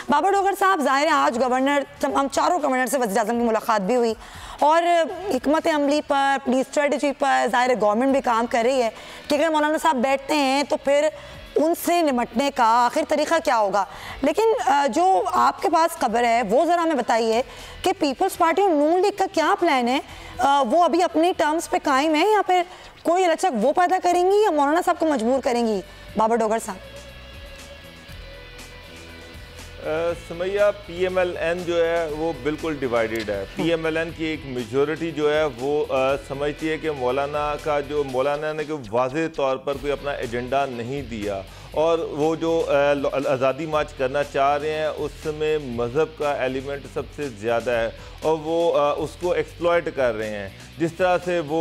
बाबर डोगर साहब, ज़ाहिर है आज गवर्नर, हम चारों गवर्नर से वज़ीर आज़म की मुलाकात भी हुई और हिकमत अमली पर, अपनी स्ट्रेटजी पर ज़ाहिर है गवर्नमेंट भी काम कर रही है कि अगर मौलाना साहब बैठते हैं तो फिर उनसे निपटने का आखिर तरीका क्या होगा। लेकिन जो आपके पास खबर है वो ज़रा हमें बताइए कि पीपल्स पार्टी और नून लीग का क्या प्लान है, वो अभी अपनी टर्म्स पे कायम है या फिर कोई रचक वो पैदा करेंगी या मौलाना साहब को मजबूर करेंगी बाबर डोगर साहब? सुमैया, PMLN जो है वो बिल्कुल डिवाइडेड है। PMLN की एक मेजॉरिटी जो है वो समझती है कि मौलाना ने कोई वाज़ेह तौर पर कोई अपना एजेंडा नहीं दिया और वो जो आज़ादी मार्च करना चाह रहे हैं उसमें मज़हब का एलिमेंट सबसे ज़्यादा है और वो उसको एक्सप्लॉइट कर रहे हैं। जिस तरह से वो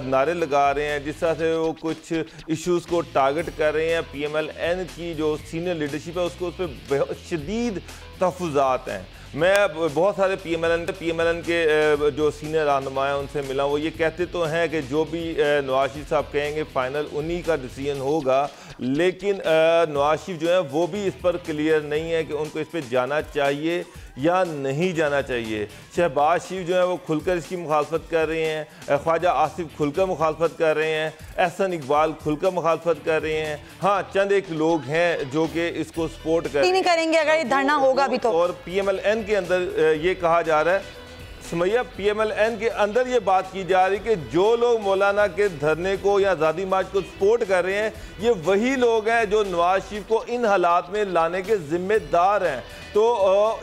नारे लगा रहे हैं, जिस तरह से वो कुछ इश्यूज़ को टारगेट कर रहे हैं, PMLN की जो सीनियर लीडरशिप है उसको उस पर बहुत शदीद तहफ़्फ़ुज़ात हैं। मैं बहुत सारे PMLN के जो सीनियर रहनुमा हैं उनसे मिला, वो ये कहते तो हैं कि जो भी नवाज शरीफ साहब कहेंगे फ़ाइनल उन्हीं का डिसीजन होगा, लेकिन नवाज शरीफ जो है वो भी इस पर क्लियर नहीं है कि उनको इस पर जाना चाहिए या नहीं जाना चाहिए। शहबाज शरीफ जो है वो खुलकर इसकी मुखालफत कर रहे हैं, ख्वाजा आसिफ खुलकर मुखालफत कर रहे हैं, एहसन इकबाल खुलकर मुखालफत कर रहे हैं। हाँ, चंद एक लोग हैं जो कि इसको सपोर्ट करेंगे अगर ये धरना होगा भी तो। और PMLN के अंदर ये कहा जा रहा है सुमैया, PMLN के अंदर ये बात की जा रही कि जो लोग मौलाना के धरने को या आज़ादी मार्च को सपोर्ट कर रहे हैं ये वही लोग हैं जो नवाज शरीफ को इन हालात में लाने के जिम्मेदार हैं। तो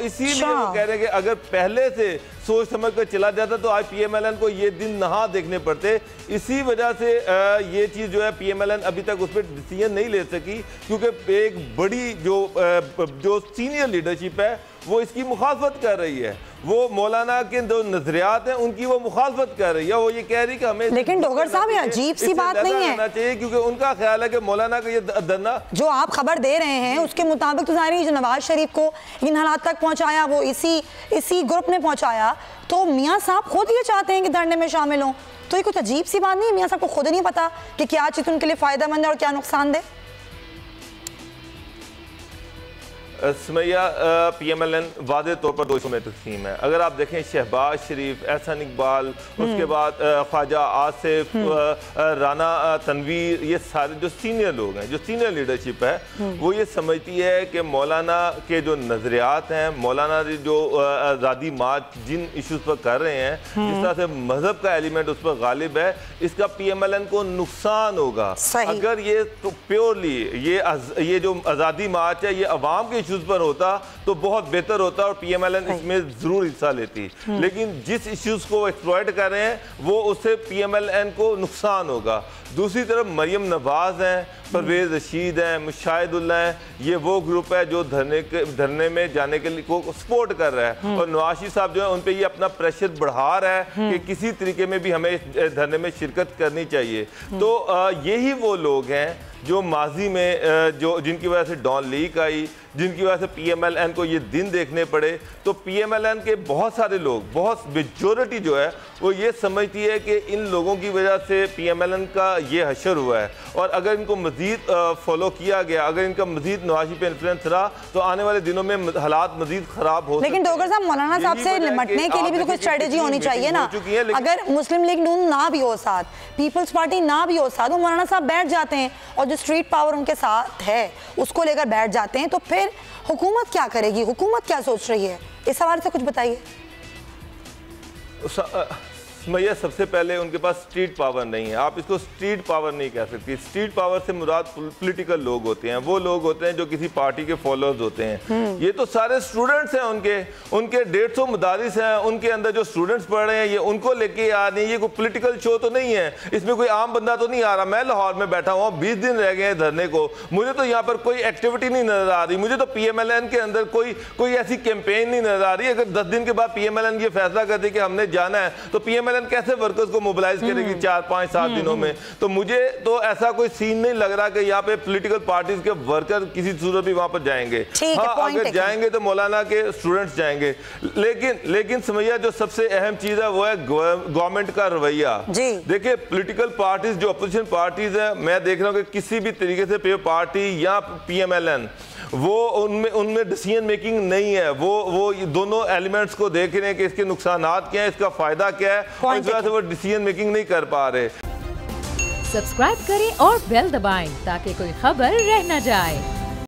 इसीलिए वो कह रहे हैं कि अगर पहले से सोच समझ कर चला जाता तो आज PMLN को ये दिन नहा देखने पड़ते। इसी वजह से ये चीज़ जो है PMLN अभी तक उस पर डिसीजन नहीं ले सकी, क्योंकि एक बड़ी जो सीनियर लीडरशिप है वो इसकी मुखालफत कर रही है। वो मौलाना के जो नजरियात हैं उनकी वो मुखालफत कर रही है। वो ये कह रही कि हमें, लेकिन डोगर साहब ये अजीब सी बात नहीं है चाहिए, क्योंकि उनका ख्याल है कि मौलाना का ये धरना जो आप खबर दे रहे हैं उसके मुताबिक तो जाहिर है जो नवाज शरीफ को इन हालात तक पहुंचाया वो इसी ग्रुप ने पहुंचाया, तो मियाँ साहब खुद ये चाहते हैं कि धरने में शामिल हों। तो ये कुछ अजीब सी बात नहीं है? मियाँ साहब को खुद नहीं पता कि क्या चीज़ उनके लिए फ़ायदेमंद है और क्या नुकसानदेह? सुमैया, PMLN वादे तौर पर दो हिस्सों में तकसीम है। अगर आप देखें शहबाज शरीफ, एहसन इकबाल, उसके बाद ख्वाजा आसिफ, राना तनवीर, ये सारे जो सीनियर लोग हैं, जो सीनियर लीडरशिप है, वो ये समझती है कि मौलाना के जो नज़रियात हैं, मौलाना जो आज़ादी मार्च जिन इशूज़ पर कर रहे हैं, जिस तरह से मज़हब का एलिमेंट उस पर गालिब है, इसका PMLN को नुकसान होगा। अगर ये तो प्योरली ये जो आज़ादी मार्च है ये अवाम के इश्यूज पर होता तो बहुत बेहतर होता और PMLN इसमें जरूर हिस्सा लेती। लेकिन जिस इश्यूज को एक्सप्लॉइट कर रहे हैं वो उससे PMLN को नुकसान होगा। दूसरी तरफ मरियम नवाज हैं, परवेज रशीद हैं, मुशाहिदुल्लाह हैं, ये वो ग्रुप है जो धरने में जाने के लिए को सपोर्ट कर रहा है और नवाज शरीफ साहब जो है उन पे ये अपना प्रेशर बढ़ा रहा है कि किसी तरीके में भी हमें इस धरने में शिरकत करनी चाहिए। तो यही वो लोग हैं जो माजी में जिनकी वजह से डॉन लीक आई, जिनकी वजह से PMLN को ये दिन देखने पड़े। तो PMLN के बहुत सारे लोग, बहुत मेजॉरिटी जो है वो ये समझती है कि इन लोगों की वजह से PMLN का ये हशर हुआ है और अगर इनको मजीद फॉलो किया गया, अगर इनका मजीद नवाजी पे इन्फ्लुएंस रहा तो आने वाले दिनों में हालात मजीद खराब हो। लेकिन डोगर साहब, मौलाना साहब से निपटने के लिए भी तो कोई स्ट्रेटेजी होनी चाहिए ना। अगर मुस्लिम लीग नून ना भी हो साथ, पीपल्स पार्टी ना भी हो साथ, वो मौलाना साहब बैठ जाते हैं और जो स्ट्रीट पावर उनके साथ है उसको लेकर बैठ जाते हैं, तो फिर हुकूमत क्या करेगी? हुकूमत क्या सोच रही है? इस हवाले से कुछ बताइए। भैया, सबसे पहले उनके पास स्ट्रीट पावर नहीं है। आप इसको स्ट्रीट पावर नहीं कह सकती। स्ट्रीट पावर से मुराद पॉलिटिकल लोग होते हैं, वो लोग होते हैं जो किसी पार्टी के फॉलोअर्स होते हैं। ये तो सारे स्टूडेंट्स हैं, उनके 150 मदारिस हैं, उनके अंदर जो स्टूडेंट्स पढ़ रहे हैं ये उनको लेके आ रहे हैं। ये कोई पॉलिटिकल शो तो नहीं है, इसमें कोई आम बंदा तो नहीं आ रहा। मैं लाहौर में बैठा हुआ, 20 दिन रह गए हैं धरने को, मुझे तो यहाँ पर कोई एक्टिविटी नहीं नजर आ रही। मुझे तो PMLN के अंदर कोई ऐसी कैंपेन नहीं नजर आ रही। अगर 10 दिन के बाद PMLN ये फैसला करती कि हमने जाना है तो PMLN कैसे वर्कर्स को मोबिलाइज करेगी 4-5-7 दिनों में? तो मुझे तो ऐसा कोई सीन नहीं लग रहा कि यहाँ पे पॉलिटिकल पार्टीज के वर्कर किसी सूरत भी वहां पर जाएंगे। हाँ, अगर जाएंगे तो मौलाना के स्टूडेंट्स जाएंगे। लेकिन समैया, जो सबसे अहम चीज है वो है गवर्नमेंट का रवैया। देखिए, पॉलिटिकल पार्टीज जो अपोजिशन पार्टीज है, मैं देख रहा हूँ कि किसी भी तरीके से पार्टी या PMLN वो उनमें डिसीजन मेकिंग नहीं है। वो दोनों एलिमेंट्स को देख रहे हैं कि इसके नुकसानात क्या है, इसका फायदा क्या है, और इस वजह से वो डिसीजन मेकिंग नहीं कर पा रहे। सब्सक्राइब करें और बेल दबाएं ताकि कोई खबर रह न जाए।